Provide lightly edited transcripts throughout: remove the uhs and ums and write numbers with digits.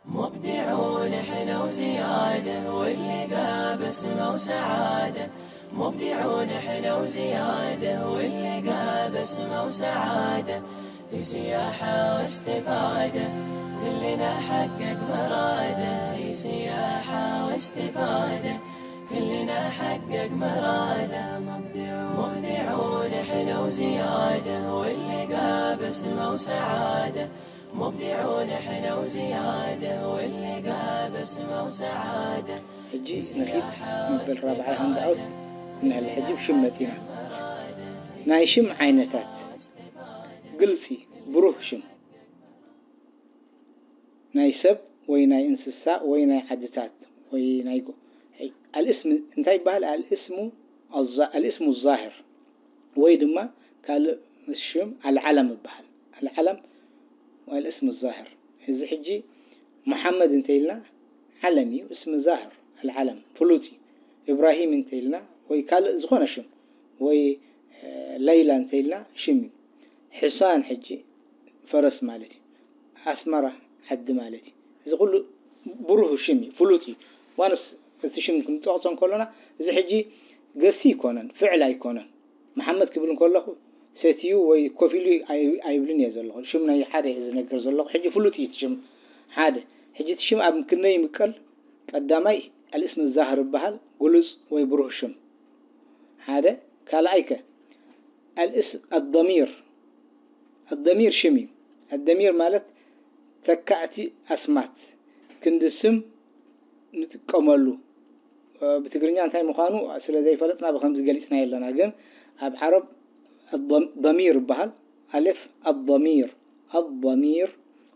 مبدعون احنا وزيادة واللي قاب اسمه وسعادة. مبدعون احنا وزيادة واللي قاب اسمه وسعادة. في سياحة واستفادة كلنا حقق مراده. في سياحة واستفادة كلنا حقق مراده. مبدعون احنا وزيادة واللي قاب اسمه وسعادة. مبدعون احنا وزيادة واللي قاب اسمه وسعادة. حجي مثل الرابعة عند عود من الحجي وشمتنا نايشم عينتات قلسي بروح شم نايسب ويناي انسساء ويناي حدثات ويناي الاسم انتهي بها الاسم الظاهر ويدما قال الشم العلم بها العلم والاسم الظاهر. إذا حجي محمد انتيلنا علمي واسم ظاهر العلم فلوتي. إبراهيم انتيلنا ويقال زخون شم وي ليلى انتيلنا شمي. حسان حجي فرس مالتي. أسمرة حد مالتي. إذا قلوا بروه شمي فلوتي وانس الشم كنت تعطون كلنا. إذا حجي قسي كونن فعل يكونن محمد كبلن كله ساتيو وكوفيلي أيبلين يزلله شمنا يحده إذا نقدر زلله حجي فلوتي تشم حاده حجي تشم أب ممكن يمكل قدامي الاسم الظاهر بهال جلوس ويبروه شم هذا كلايك الاسم الضمير شمي. الضمير مالت تكعتي أسمات كند اسم نتقملو بتقرنيا انتهي مخانو سلا زي فلتنا بخمس جلسنا يلنا جن أب حرب الضمير بهال ألف الضمير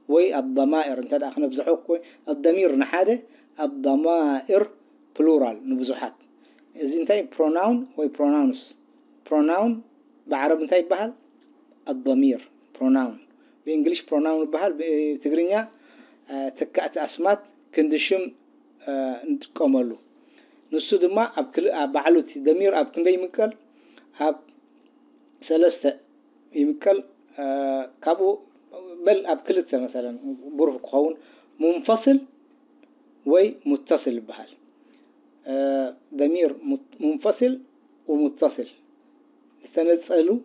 والضمائر انت داخل بزحوق الضمير نحاده الضمائر بلورال نبزحات. إذا انتهي pronoun pronouns pronoun بعرب انتهي بهال الضمير pronoun بإنجليش pronoun بهال بتقرنيا تكأت أسمات كندشم نتقملو نسو دما أب بعلوتي ضمير أب كندي مكال أب ثلاثة يمكن كابو بل أبكلتها مثلا بروح قون منفصل ومتصل بحال ضمير منفصل ومتصل سنسألوا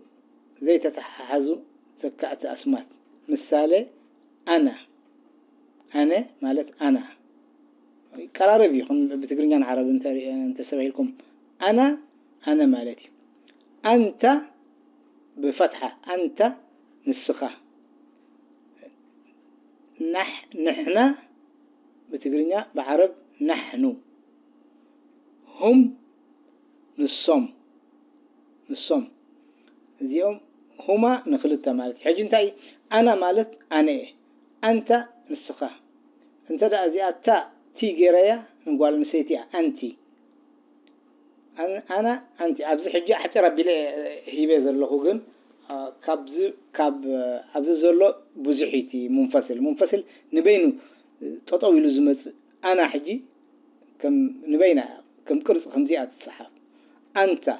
زي تتحزوا تكأت أسمات مثالي أنا مالت أنا كراربي خن بتقرنيان عرب انت سبعي لكم أنا مالتي. أنت بفتحة أنت نسخة. نحن بتقرنيا بعرب نحن. هم نصم زيهم هما نخلطها مالت حاجة انتاي أنا مالت أنا أنت نسخة انت دا زيات تا تي جيريا نقول نسيتيها أنتي أنا أنت أبز حجة حتى ربي له هي بيزرله جن كاب أبز زرله بزحيتي منفصل نبينه تطويل زمت أنا حجي كم نبينه كم كرس خمسيات الصحاب أنت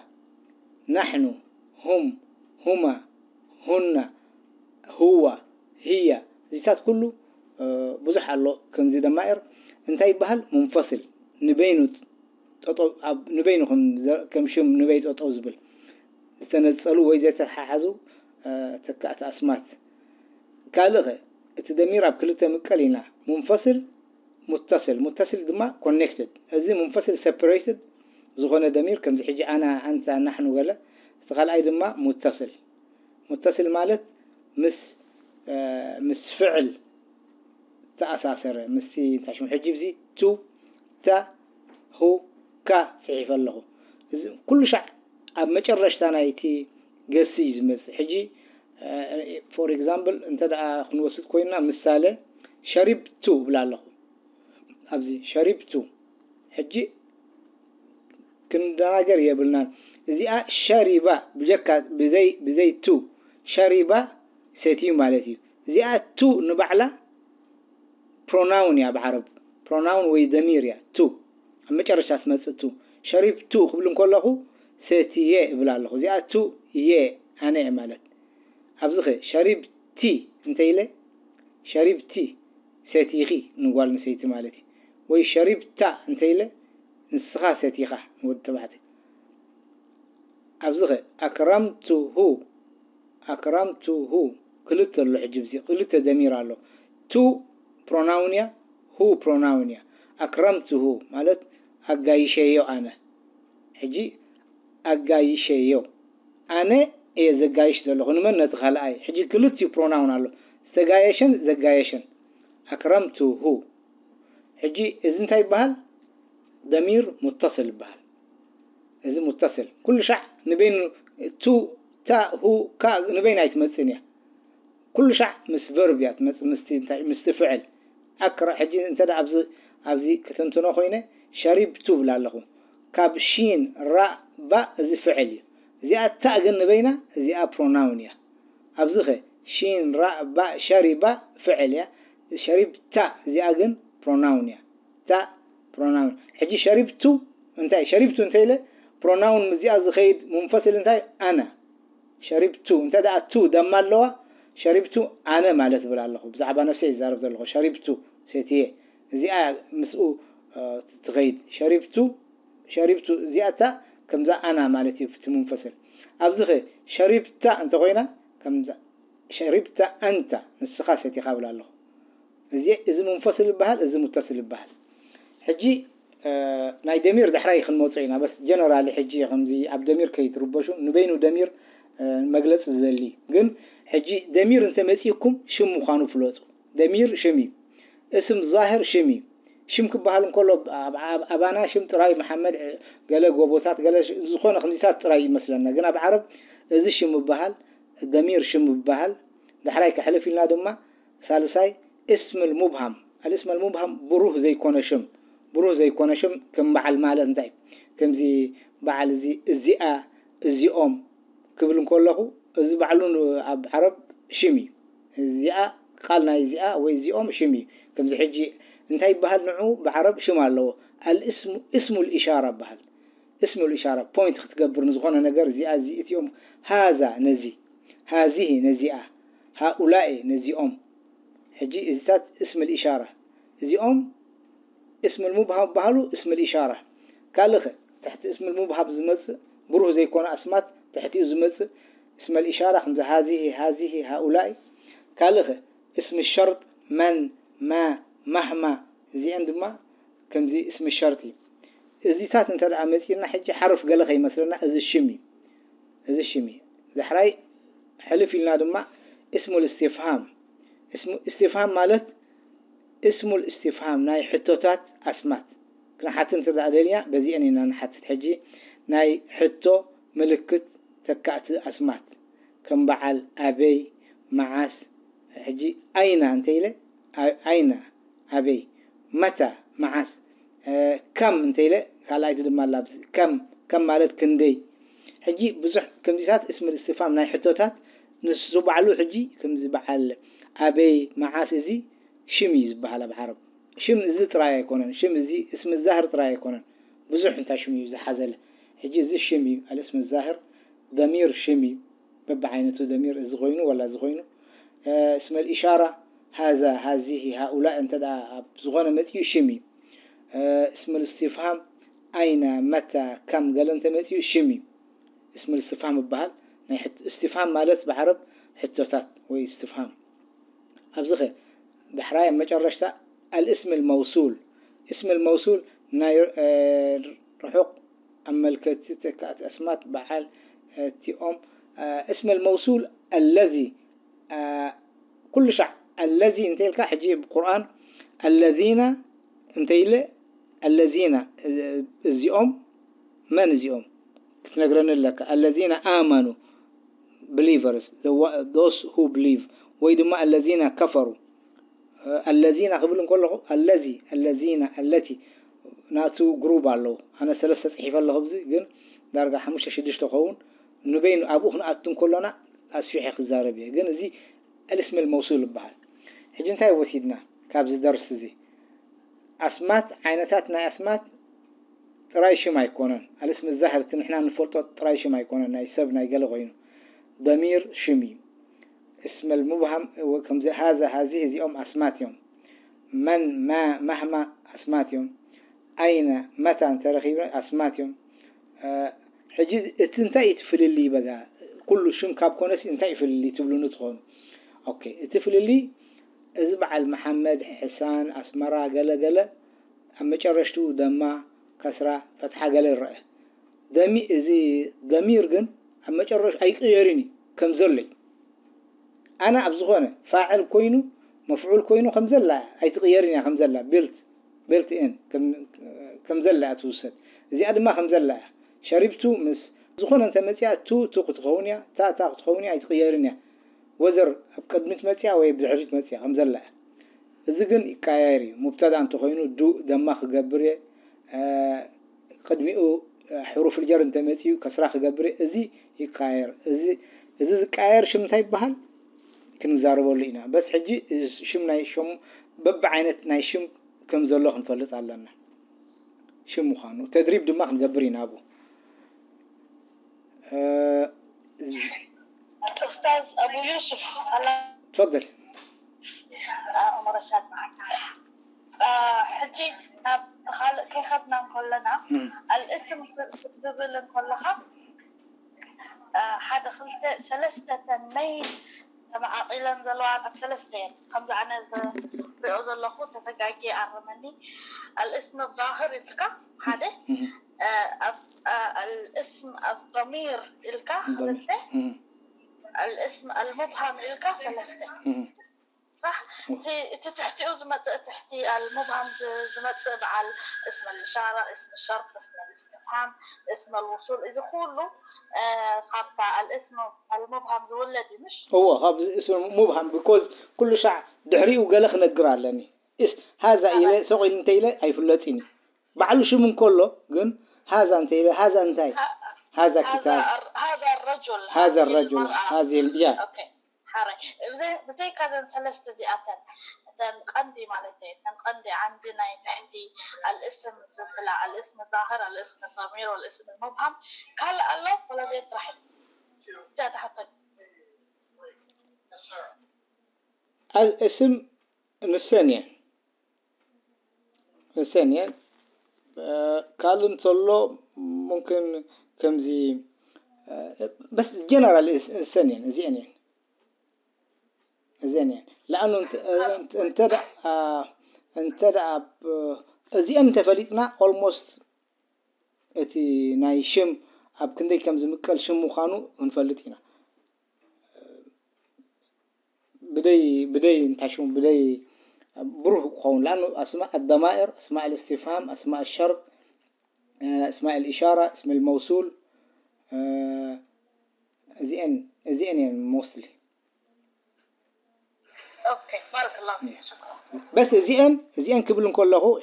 نحن هم هما هن هو هي زيتات كله بزح الله كم زي دمائر انتهي بهال منفصل نبينه نبينهم كم شم نبيت أطوزبل سنسألوا وإذا تحازوا تكأت أسمات كالغة التدمير بكلته مكالينا منفصل متصل دما connected هذه منفصل separated زغنا دمير كم زي حجي أنا أنت نحن ولا استقال أيضا ما متصل مالت مس فعل تأساسر مسي تعشم حجي بزي تو تا هو كا فعيف الله كل شيء أب مجرش تانايتي قسيز مس حجي for example انت دا خنوصت كوينا مثالة شربتو بلا الله أبزي شربتو حجي كندنا جري بلنا زي شربة بجكا بزي تو شربة سيتي مالتي زي تو نبعلا pronoun يا بعرب pronoun ويدمير يا تو أما جرش اسمه تو شربتو قبل كله سيتي بلا الله زي تو أنا مالت أبزخ شربتي انتي له شربتي ستيخي نقول نسيت مالتي وي شربت انت إلى نسخة ستيخة نود تبعتي أبزغ أكرمته قلت الحجبزي قلت دمير له تو بروناونيا هو بروناونيا أكرمته مالت أجايشيو أنا حجي أجايشيو أنا زجايش له من نتخلى أي حجي قلت بروناون له زجايشن أكرمته حجي إذا انتهي بهال ضمير متصل بهال إذا متصل كل شيء نبين تو تا هو كا نبين أي تمثلني كل شيء مسفربيات مستفعل أكره حجي انت ده أبزي كتنتنا خوينه شربتو بلا لهم كابشين راء با زي فعلي زي التاء نبينا زي بروناونيا أبزخه شين راء با شرب فعليا شربت زي أجن بروناونيا تا بروناون حجي شربتو انت له بروناون مزي أزخيد منفصل انت أنا شربتو انت ده تو دمالوا شربتو أنا مالت بلا لهم بزعب أنا سي زارب ذلك شربتو سيتيه زي مسؤول تغيد شربتو زيادة كم ذا أنا مالتي في منفصل أبزخي شربت أنت قوينا كم ذا شربت أنت نسخاستي قابل الله زي إذا منفصل بهال إذا متصل بهال حجي ناي دمير دحراي خن موصينا بس جنرال حجي خمزي عبد دمير كيت ربشو نبينو دمير مجلس زلي جن حجي دمير أنت مسيكم شم مخانو فلوتو دمير شمي اسم ظاهر شمي شم كبهالن كله أبانا شم تراي محمد قال جوابات قال زخون خمسات تراي مثلا جنا بعرب إذا شم بهال الضمير شم بهال دحراي كحلف لنا دمّا ثالثاي اسم المبهم الاسم المبهم بروه زي كونشم كم بعل مال انتاي كم زي بعل زي زي قبل كله زي بعلون عرب شمي زي قالنا زي وزي شمي كم زي حجي انتهي بهال نوعه بعرب شمال له الاسم اسم الإشارة بهال اسم الإشارة بوينت تقبر نزغونا نجار زي يوم هذا نزي هذه نزيئة هؤلاء نزيئهم حجي إذا اسم الإشارة زيئهم اسم المبهم بهالو اسم الإشارة قال تحت اسم المبهم زمس بروه زي كون أسمات تحت زمس اسم الإشارة خمسة هذه هؤلاء قال اسم الشرط من ما مهما زي عندما كم زي اسم الشرطي زي تات انت مثلنا حجي حرف قال مثلا إذا الشمي زحراي حلف لنا دما اسم الاستفهام اسم استفهام مالت اسم الاستفهام ناي حتوتات أسمات كنا حتى نتبع دنيا بزي أننا نحتت حجي ناي حتو ملكت تكأت أسمات كم بعل أبي معاس حجي أين أنت إلى أين أبي متى معاس كم أنت إلى خلا يتدم مال لابس كم مالت كندي حجي بزح كم ديسات اسم الاستفهام ناي حتوتات نسوب علو حجي كم زي بعل أبي معاس زي شميز بحاله بعرب شم زي تراي يكونن شم زي اسم الزاهر تراي يكونن بزح انت شميز حزل حجي زي الشمي الاسم الزاهر ضمير شمي ببعينته ضمير زغينه ولا زغينه اسم الإشارة هذا هذه هؤلاء انت دا زغونه متي شمي اسم الاستفهام أين متى كم قال انت متي شمي اسم الاستفهام ببحال استفهام مالت بعرب حتوتات وي استفهام أبزخه دحرايا مجرشتا الاسم الموصول اسم الموصول رحوق أما الكتات أسمات بعال تيوم اسم الموصول الذي كل شيء الذي انتهي لك حجيب القرآن الذين انتهي له الذين زيوم من زيوم نقرن لك الذين آمنوا believers those who believe ويدما الذين كفروا الذين قبلهم كله الذين التي ناتو جروب الله أنا ثلاثة صحيح الله بزي جن درجة حمشة شديش تقون نبين أبوهنا أتون كلنا أسفيح خزاربية جن زي الاسم الموصول بحال حجن تاي وسيدنا كابز درس زي أسمات عينتاتنا أسمات ترايش ما يكونن الاسم الزهر نحن نفرط ترايش ما يكونن نايسب نايقل غينه ضمير شمي اسم المبهم وكم هذا هذه زيهم أسماتهم من ما مهما أسماتهم أين متى ترخيبا أسماتهم حجز تنتهي تفل اللي بقى كل شيء كاب كونس انتهي في اللي تبلون تخون أوكي تفل اللي إزبع محمد حسان أسمرا قلا أما شرشتو دما كسرة فتحة قلا الرأي دمي إزي ضمير جن أما شرش أي غيرني كم زلي أنا أبزغونه فاعل كوينو مفعول كوينو كم زلة أي تغيرني كم زلة بيلت إن كم زلة أتوسد زي ما كم زلة شربتو مس زخون أنت متيا تو تقطعونيا تا تقطعونيا أي تغيرني وزر بقدمت متيا ويبدعريت متيا كم زلة زجن كايري مبتدأ أنت خينو دو دماغ جبري قدمي حروف الجر أنت متيو كسرة جبري زي يكاير زي كاير شو متايب بحال كن زاربوا لينا بس حجي شم نايشم ببعينت نايشم كم زلوه نفلت علىنا شم مخانو تدريب دماغ نجبرين أبو أستاذ أبو يوسف تفضل مرشد معك حجي كيف خدنا كلنا الاسم ببل كلها حدا خلت ثلاثة تنمين تبع إلى زلوات ثلاثين خمسة عنا بيعوض الله خو تفجأكي أرمني الاسم الظاهر إلك هذا الاسم الضمير إلك ثلاثة الاسم المبهم إلك ثلاثة صح تي تحتي أزمة تحتي المبهم زمت على اسم الإشارة اسم الشرط اسم الاستفهام اسم الوصول إذا كله خاطة الاسم المبهم ولدي مش هو خاب اسم مبهم بكوز كل شيء دحري وقالخ نقرأ لني هذا إلى سوق أنت إلى أي فلتيني بعلو شو من كله قن هذا أنت إلى هذا أنت هذا كتاب هذا الرجل هذه الياء أوكي حري زي كذا ثلاثة دقيقات تنقندي مالتي تنقندي عندنا تحتي الاسم الاسم الظاهر الاسم الضمير والاسم المبهم هل الله ولا زي تحت تحت الاسم الثانية قالوا نصلوا ممكن كم زي بس جنرال الثانية زين لأنه انت زي أنت فلتنا almost اتي نايشم أب كندي كم زمكال شم مخانو انفلتينا بدي انتشون بدي بروح قون لأنه أسماء الضمائر أسماء الاستفهام أسماء الشرط أسماء الإشارة اسم الموصول زين يعني موصلي أوكي بارك الله فيك شكرا بس زين قبل كله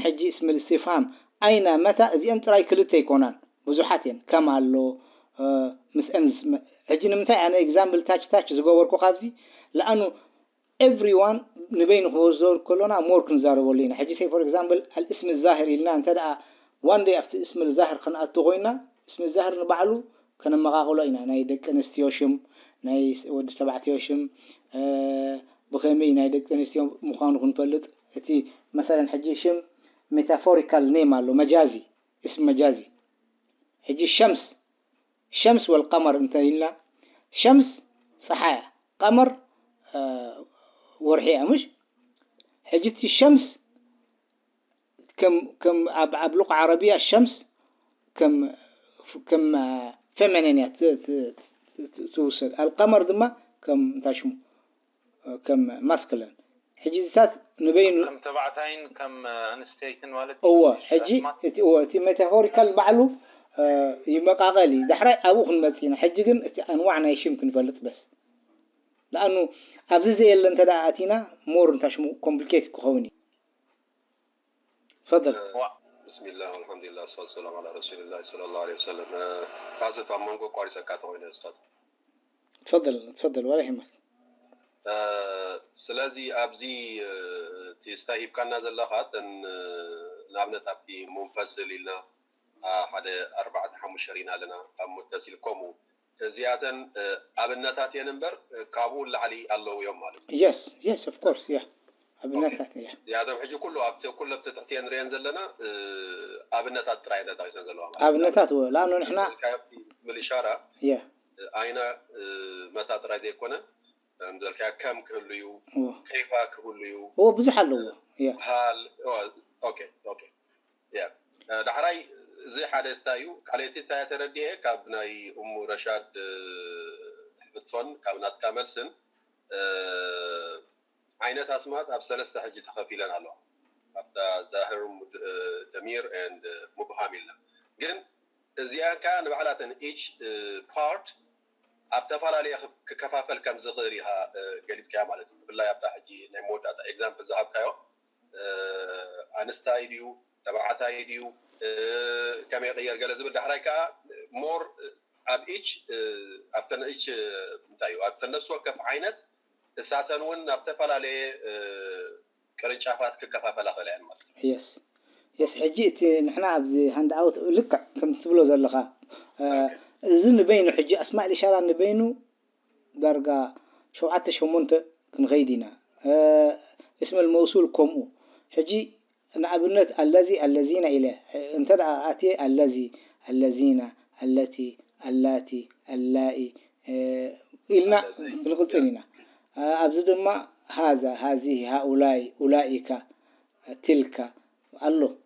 حجي اسم الاستفهام أين متى زين تراي كلته يكونان بزحاتين كما له مسألة حجي نمتى أنا example touch زجوركو خازي لأنه everyone نبين هوزور كلنا موركن زارولينا حجي في for example الاسم الظاهر لنا أنت دا one day after اسم الظاهر خنا أتوهينا اسم الظاهر نبعلو كنا مغاغلينا نايدك نستيوشم ناي ود سبعتيوشم بخيمي نايدك نستيوم مخانو نفلت تي مثلا حجي شم metaphorical name له مجازي اسم مجازي حجي الشمس والقمر انتهينا شمس صحايا قمر ورحية مش حجت الشمس كم بلغة عربية الشمس كم فمنينيات توصل القمر دما كم تشمو كم ماسكلين حجيزات نبين كم تبعتين كم انستيتن والد هو حجي هو تي ميتافوريكال بعلو يبقى غالي دحري ابو خنمتينا حجيكن انواعنا يشمكن فلت بس لانه ابز زي اللي انت دعاتينا مور تشمو كومبليكيت كوني تفضل بسم الله والحمد لله والصلاه والسلام على رسول الله صلى الله عليه وسلم فاز فامونغو قاري سكاتو الى استاذ تفضل ولا يهمك سلازي ابزي تستهيب كان زلخات ان نعمت ابتي منفصل لنا حدا 4 5 لنا متصل كومو زيادة أبنتات ينبر كابول علي الله يوم مالك. Yes of course yeah. أبنتات yeah. زيادة بحجي كله أبتي كله بتتحتين رينزل لنا أبنتات ترايدة تايسن زلوا. أبنتات لأنه نحنا بالإشارة. yeah. أين متى ترايدة يكونه نزل كم كليو كيف كليو. هو بزحلو yeah. هال أوكي yeah. دحراي زي حدا استايو على تيتا ترديه كابناي رشاد بتصون كابنات كاملسن عينات أسمات أبسلسة حجي تخفيلان على أبدا ظاهر دمير and مبهامين لهم زيان كان بعلاتن each part أبدا فعلا لي كفافل كم زغيرها قليب كاملة بالله أبدا حجي نموت example ذهب كايو أنستايديو تبعتايديو كم يغير قال زبد حركة more at each after each متايو after نسوا كف عينت ساعتين أبتفل عليه كرنشافات ككفافة خليان مال. يس حجيت نحن عبد هند أوت لك كم تقولوا ذا اللقاء زين بينه حجي أسماء الإشارة نبينه درجة شو عت شو منت كن غيدنا اسم الموصول كمو حجي أنا أبنت الذين إليه أنت آتي الذين التي اللاتي اللائي إلنا بالقلت لنا أبزد ما هذه هؤلاء أولئك تلك الله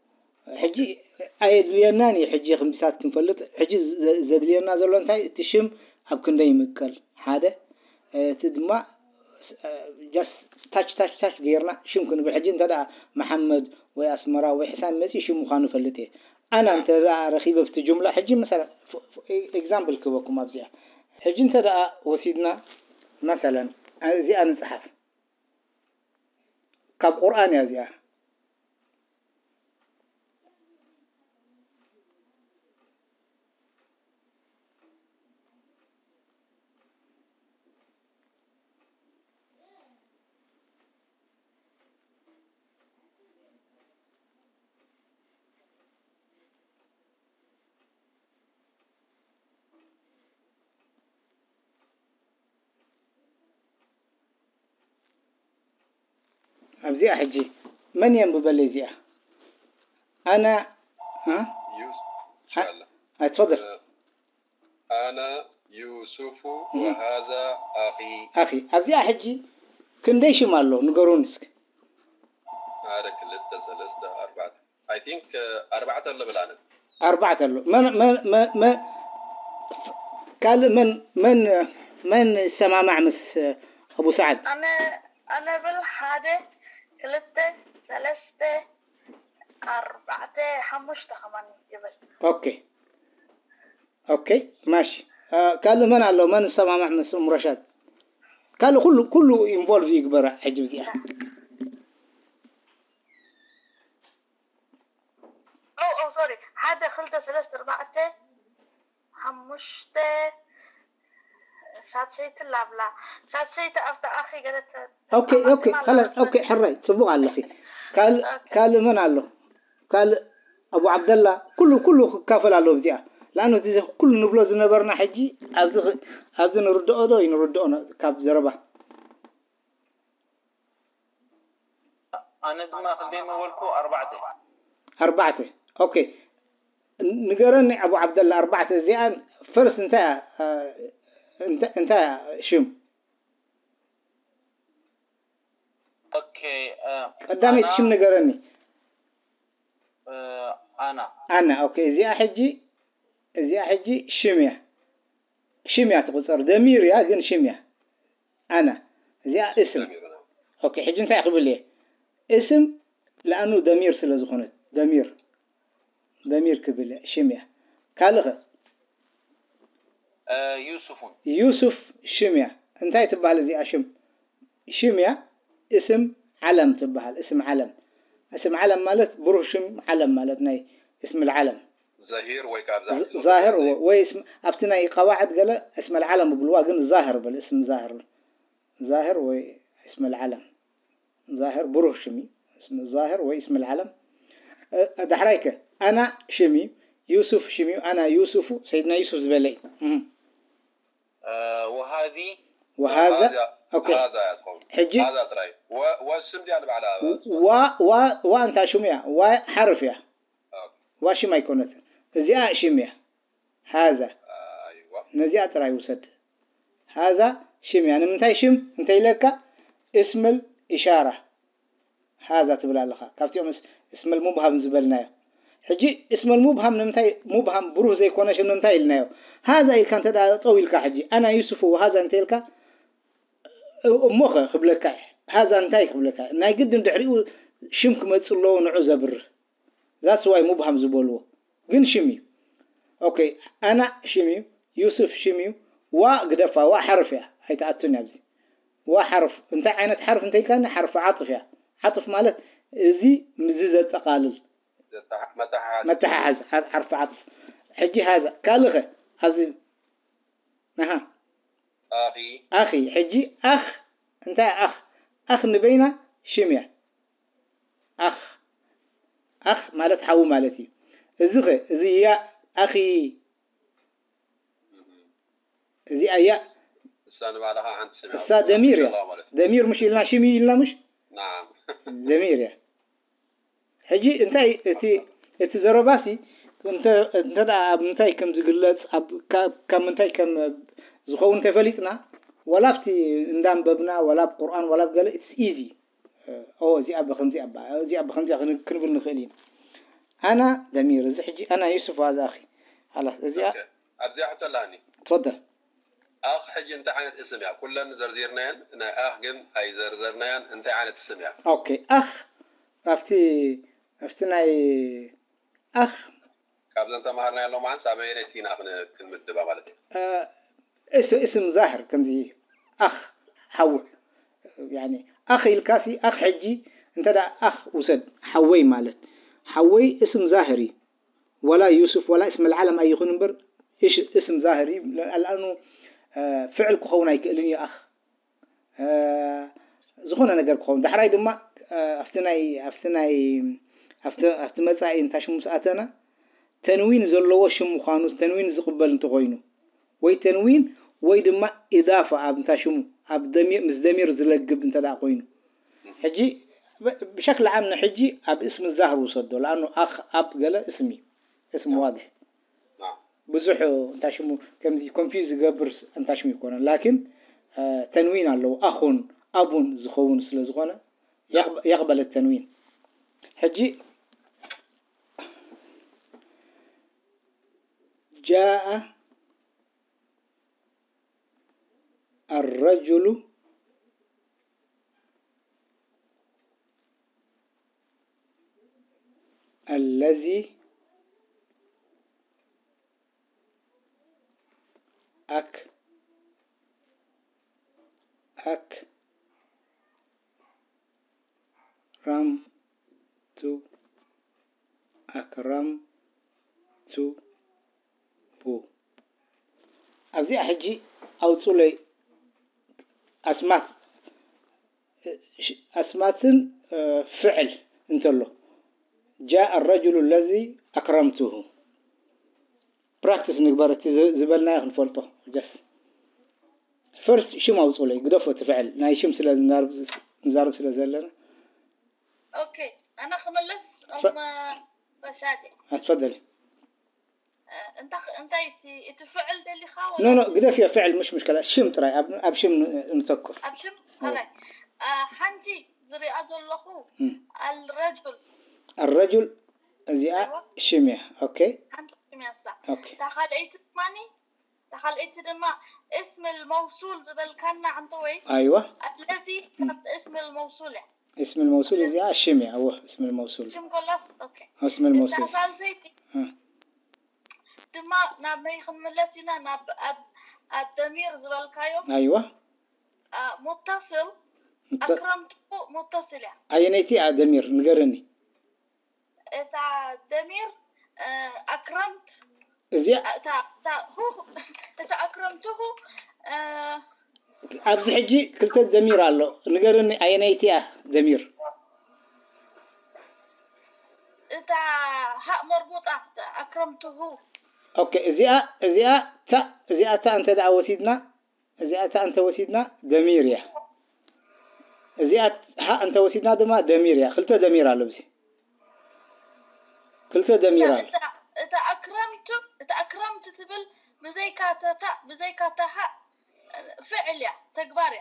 حجي أيد ليناني حجي خمسات كنفلت حجي زد لينا زلون تاي تشم أبكن دايمكل هذا تدمع جس تاش غيرنا شم كنا بحجين تدع محمد وأسمراء وحسان مسي شو مخانو فلته أنا أنت رخيبة في جملة حجي مثلا example كبكم أبزع حجي تدع وسيدنا مثلا زي أنا صحف كقرآن يا زيا أبزع حجي من ينبغي زيا أنا ها أتفضل أنا يوسف وهذا أخي أبزع حجي كنديش ماله نقرونسك هذا كلته ثلاثة أربعة I think أربعة اللي بالعنب أربعة اللي ما قال من سمع معمس أبو سعد أنا بالحادة كلته ثلاثة أربعة حمشت خمان جبل أوكي ماشي قال من على من سمع معمس أم رشاد قالوا كله involve يكبر حجبتي أو سوري هذا خلته ثلاثة أربعة حمشت ساتسيت اللابلا ساتسيت أفتح أخي قالت أوكي خلاص أوكي حري صبوا على أخي قال من على قال أبو عبد الله كله كافل على بديع لأنه تيجي كل نبلوز نبرنا حجي أذن نرد أذو ينرد أنا كاب زربة أنا ما خديمه ولكو أربعة أوكي نقرني أبو عبد الله أربعة زيان فرس انت شم اوكي قدامي شم نقرني انا اوكي زي حجي شمية تقصر ضمير يا جن شمية انا زي اسم اوكي حجي انت يقبل ليه اسم لانه ضمير سلازخونه ضمير كبل شمية كالغه يوسف شمية انت تبع زي اشم شمية اسم علم تبع اسم علم مالت برشم علم مالت ناي اسم العلم ظاهر واسم افتنا قواعد قال اسم العلم بالواقع ظاهر بالاسم ظاهر واسم العلم ظاهر برشمي اسم الظاهر واسم العلم دحريك انا شمي يوسف شمي انا يوسف سيدنا يوسف زبلي وهذا اوكي هذا يكون حجي هذا تراي والسم دي انا على وانت شمية وحرف يا واش ما يكون زي شمية هذا ايوه نزي تراي وسد هذا شم يعني منتهي شم منتهي لك اسم الإشارة هذا تبلا لها كافتيوم اسم المبهم زبلناه حجي اسم المبهم نمتهي مبهم بروه زي كونش نمتهي لناه هذا اللي كان تدعى طويل كحجي أنا يوسف وهذا انتهي لك مخ قبلك هذا انتهي قبلك ناي قد دحريو شمك ما تصلو نعزبر ذات واي مبهم زبلوه قن شمي اوكي أنا شمي يوسف شمي وقدفة وحرفها هي تأتوني أبزي وحرف انت عينت حرف انت كان حرف عطف عطف مالت زي مزيزة تقالل متى حرف عطف حجي هذا كالغة هذا نها أخي حجي أخ انت أخ نبينا شمية أخ مالت حو مالتي زغة زي يا أخي زي أيا السنة بعدها عند سنة دمير مش إلا شمي إلا مش نعم دمير يا حجي انت زرباسي انت دا ابنتاي كم زغلت كم انتاي كم زخو انت فليتنا ولا في اندام ببنا ولا بقرآن ولا بقال اتس ايزي او زي اب خمسي كنبل نخلين انا دمير زي حجي انا يوسف هذا اخي خلاص زي ابدي حتى لاني تفضل اخ حجي انت عينت اسم يا كلنا زرزيرنين انا اخ جن اي زرزرنين انت عينت اسم يا اوكي اخ افتناي اخ قبل انت مهرنا له معن سامعين تينا اخنا كلمه دبا مالتي اسم ظاهر كم دي اخ حو يعني اخي الكافي اخ حجي انت دا اخ وسد حوي مالت حوي اسم ظاهري ولا يوسف ولا اسم العالم اي خنبر ايش اسم ظاهري لانه فعل كخونا يكلني اخ زخونا نجر كخون دحراي دما افتمصاي انت شو مساتنا تنوين زلوا شم خانوس تنوين زقبل انت خوينو وي تنوين وي دما اضافه اب انت شو اب دمير مزدمير زلقب انت دا خوينو حجي بشكل عام نحجي اب اسم الظاهر وصدوا لانه اخ اب قال اسم واضح بزحو انت شو كم دي كونفيوز قبرس انت شو يكون لكن تنوين له اخ اب زخون سلازغونه يقبل التنوين حجي جاء الرجل الذي أكرمت بو أبدي أحجي أو تولي أسمات فعل انتلو جاء الرجل الذي أكرمته براكتس نقبرت زبلنا يخن فولطه جس فرست شو ما وصولي قدفة فعل ناي شمس نزارب سلا زلنا اوكي انا خملت بسادة اتفضلي انت يتفعل ده اللي خاوه نو قدفة فعل مش مشكلة شم تراي ابشم نتذكر ابشم هلا حنجي زري اقول له الرجل زي شمية اوكي حنجي شمية صح اوكي دخل ايت دما اسم الموصول زبل كان عن طوي ايوه الذي اسم الموصول اسم الموصول زي الشمية هو اسم الموصول شم قلت اوكي اسم الموصول دما نبي خملتنا نب الضمير زبل كايو ايوه متصل أكرمته متصلة أينيتي ضمير نقرني إذا ضمير أكرمت إذا أكرمته أبز حجي كلت الضمير على نقرني أينيتي ضمير إذا هاء مربوطة أكرمته أوكي إذا تا أنت دعوتيدنا زيات أنت وسيدنا دميريا زيات ها أنت وسيدنا دما دميريا خلته دمير على بزي خلته دمير على أكرمت تبل بزي كاتها فعل تكبر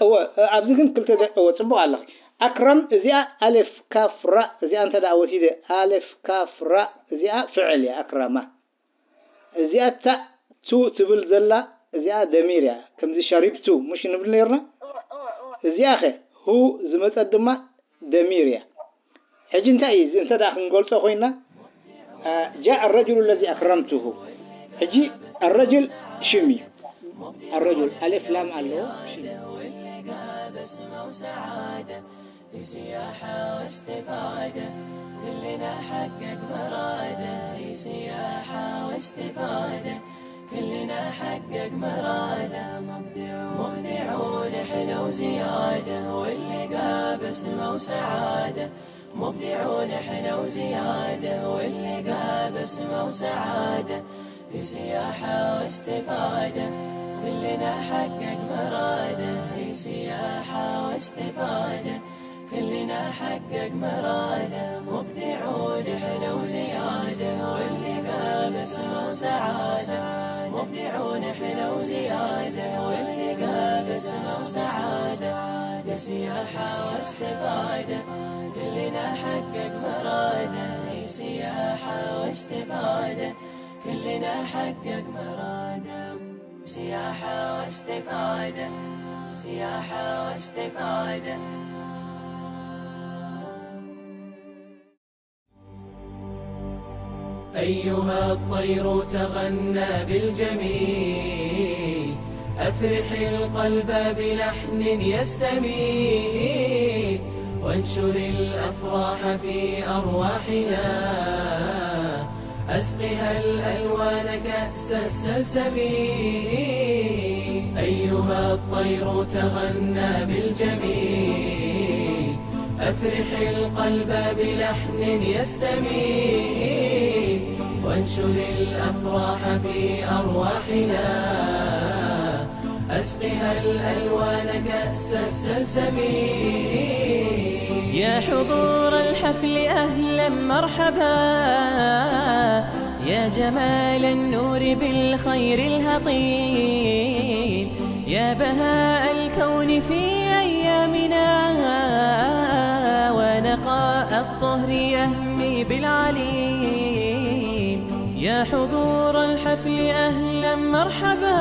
هو أبزين خلته هو تبوا الله أكرم زيا ألف كاف راء زيا أنت دا وسيدة ألف كاف راء زيا فعل أكرمه زيا تا تو تبل زلا زيا دميريا كم زي شربتو مش نبل نيرنا زيا أخي هو زمت الدماء دميريا حجين تايز انت دا نقول خوينا جاء الرجل الذي أكرمته حجي الرجل شمي الرجل ألف لام الله بسمة وسعادة في سياحة واستفادة كلنا حقق مراده في سياحة واستفادة كلنا حقق مراده مبدعون احنا وزيادة واللقاء بسمة وسعادة مبدعون احنا وزيادة واللقاء بسمة وسعادة في سياحة واستفادة كلنا حقق مراده في سياحة واستفادة كلنا حقق مراده مبدعون احنا وزيادة واللقاء بسمة وسعادة مبدعون احنا وزيادة واللقاء بسمة وسعادة في سياحة واستفادة كلنا حقق مراده في سياحة واستفادة كلنا حقق مراده سياحة واستفادة سياحة واستفادة أيها الطير تغنى بالجميل أفرح القلب بلحن يستميل وانشر الأفراح في أرواحنا أسقها الألوان كأس السلسبيل أيها الطير تغنى بالجميل أفرح القلب بلحن يستميل وانشر الأفراح في أرواحنا أسقها الألوان كأس السلسبيل يا حضور الحفل أهلا مرحبا يا جمال النور بالخير الهطيل يا بهاء الكون في أيامنا ونقاء الطهر يهمي بالعليل يا حضور الحفل أهلا مرحبا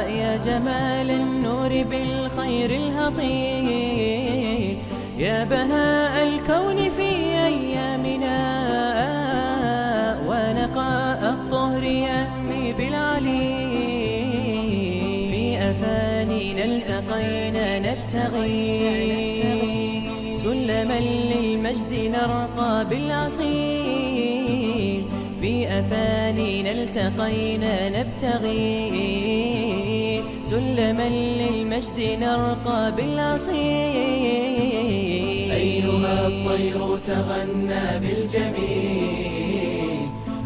يا جمال النور بالخير الهطيل يا بهاء الكون في أيامنا ونقاء الطهر يهمي بالعليل في أفانينا التقينا نبتغي سلما للمجد نرقى بالأصيل في أفانينا التقينا نبتغي سلما للمجد نرقى بالأصيل أيها الطير تغنى بالجميل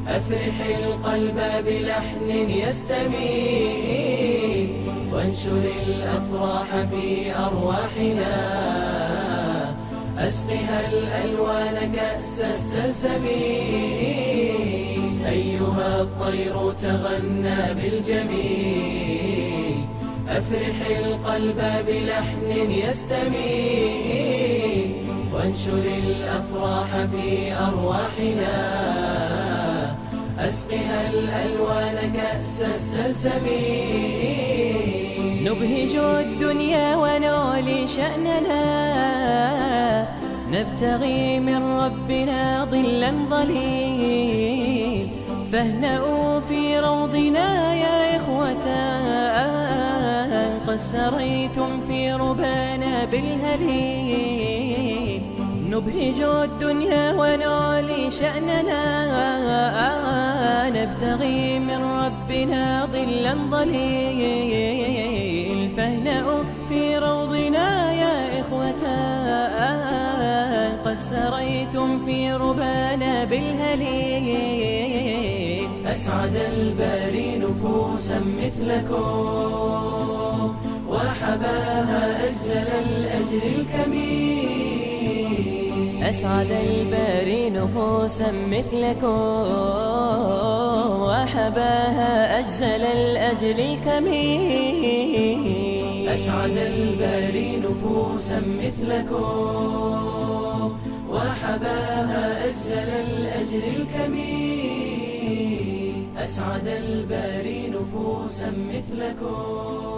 أفرح القلب بلحن يستميل وانشر الأفراح في أرواحنا أسقها الألوان كأس السلسبيل أيها الطير تغنى بالجميل أفرح القلب بلحن يستميل وانشر الأفراح في أرواحنا أسقها الألوان كأس السلسبيل نبهج الدنيا ونعلي شأننا نبتغي من ربنا ظلا ظليل فاهنأوا في روضنا يا إخوة قد سريتم في ربانا بالهليل نبهج الدنيا ونعلي شأننا نبتغي من ربنا ظلا ظليل فاهنأوا في روضنا يا إخوة قد سريتم في ربانا بالهليل أسعد الباري نفوسا مثلكم وحباها أجزل الأجر الكمين. أسعد الباري نفوسا مثلكم وحباها أجزل الأجر الكمين. أسعد الباري نفوسا مثلكم وحباها أجزل الأجر الكمين. أسعد الباري نفوسا مثلكم